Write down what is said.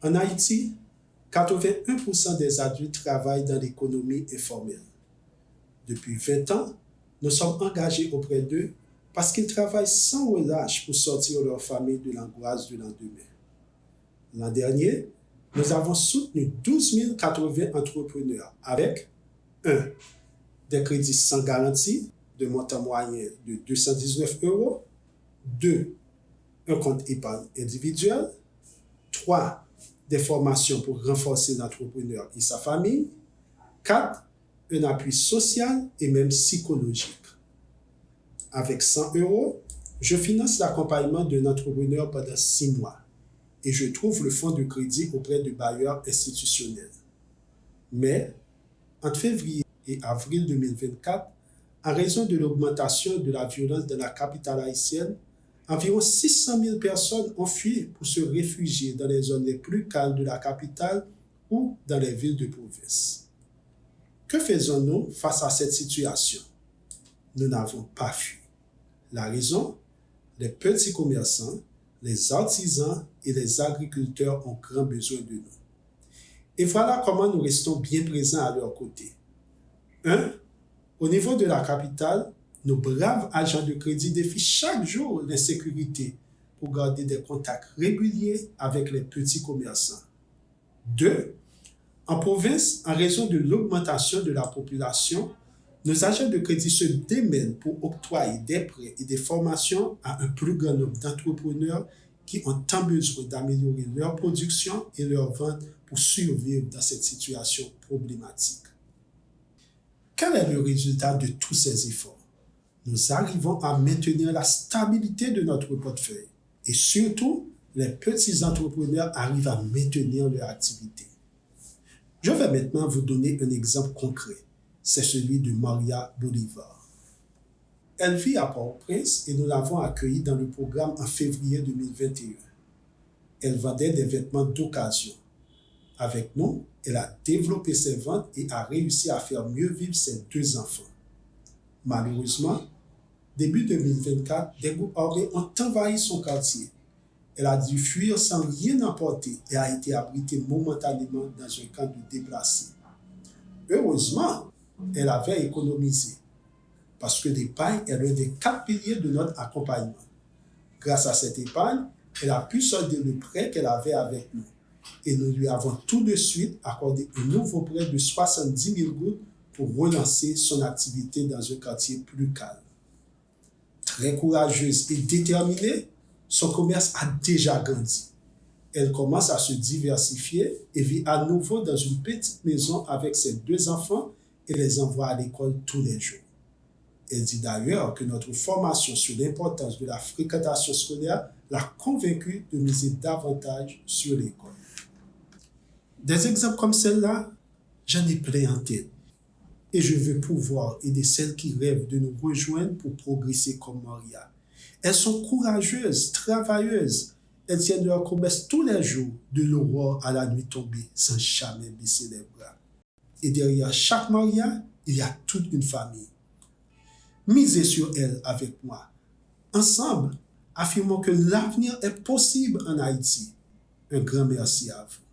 En Haïti, 81% des adultes travaillent dans l'économie informelle. Depuis 20 ans, nous sommes engagés auprès d'eux parce qu'ils travaillent sans relâche pour sortir leur famille de l'angoisse du lendemain. L'an dernier, nous avons soutenu 12 080 entrepreneurs avec 1. Des crédits sans garantie de montant moyen de 219 €, 2. Un compte épargne individuel, 3. Des formations pour renforcer l'entrepreneur et sa famille, 4. Un appui social et même psychologique. Avec 100 €, je finance l'accompagnement d'un entrepreneur pendant 6 mois et je trouve le fonds de crédit auprès de bailleurs institutionnels. Mais, entre février et avril 2024, en raison de l'augmentation de la violence dans la capitale haïtienne, environ 600 000 personnes ont fui pour se réfugier dans les zones les plus calmes de la capitale ou dans les villes de province. Que faisons-nous face à cette situation? Nous n'avons pas fui. La raison? Les petits commerçants, les artisans et les agriculteurs ont grand besoin de nous. Et voilà comment nous restons bien présents à leur côté. 1. Au niveau de la capitale, nos braves agents de crédit défient chaque jour l'insécurité pour garder des contacts réguliers avec les petits commerçants. 2. En province, en raison de l'augmentation de la population, nos agents de crédit se démènent pour octroyer des prêts et des formations à un plus grand nombre d'entrepreneurs qui ont tant besoin d'améliorer leur production et leur vente pour survivre dans cette situation problématique. Quel est le résultat de tous ces efforts? Nous arrivons à maintenir la stabilité de notre portefeuille et surtout, les petits entrepreneurs arrivent à maintenir leur activité. Je vais maintenant vous donner un exemple concret. C'est celui de Maria Bolivar. Elle vit à Port-au-Prince et nous l'avons accueillie dans le programme en février 2021. Elle vendait des vêtements d'occasion. Avec nous, elle a développé ses ventes et a réussi à faire mieux vivre ses 2 enfants. Malheureusement, début 2024, des groupes armés ont envahi son quartier. Elle a dû fuir sans rien emporter et a été abritée momentanément dans un camp de déplacés. Heureusement, elle avait économisé parce que l'épargne est l'un des 4 piliers de notre accompagnement. Grâce à cette épargne, elle a pu solder le prêt qu'elle avait avec nous et nous lui avons tout de suite accordé un nouveau prêt de 70 000 gouttes pour relancer son activité dans un quartier plus calme. Très courageuse et déterminée, son commerce a déjà grandi. Elle commence à se diversifier et vit à nouveau dans une petite maison avec ses 2 enfants et les envoie à l'école tous les jours. Elle dit d'ailleurs que notre formation sur l'importance de la fréquentation scolaire l'a convaincue de miser davantage sur l'école. Des exemples comme celle-là, j'en ai plein en tête. Et je veux pouvoir aider celles qui rêvent de nous rejoindre pour progresser comme Maria. Elles sont courageuses, travailleuses. Elles tiennent leur commerce tous les jours, de l'aurore à la nuit tombée, sans jamais baisser les bras. Et derrière chaque Maria, il y a toute une famille. Misez sur elle avec moi. Ensemble, affirmons que l'avenir est possible en Haïti. Un grand merci à vous.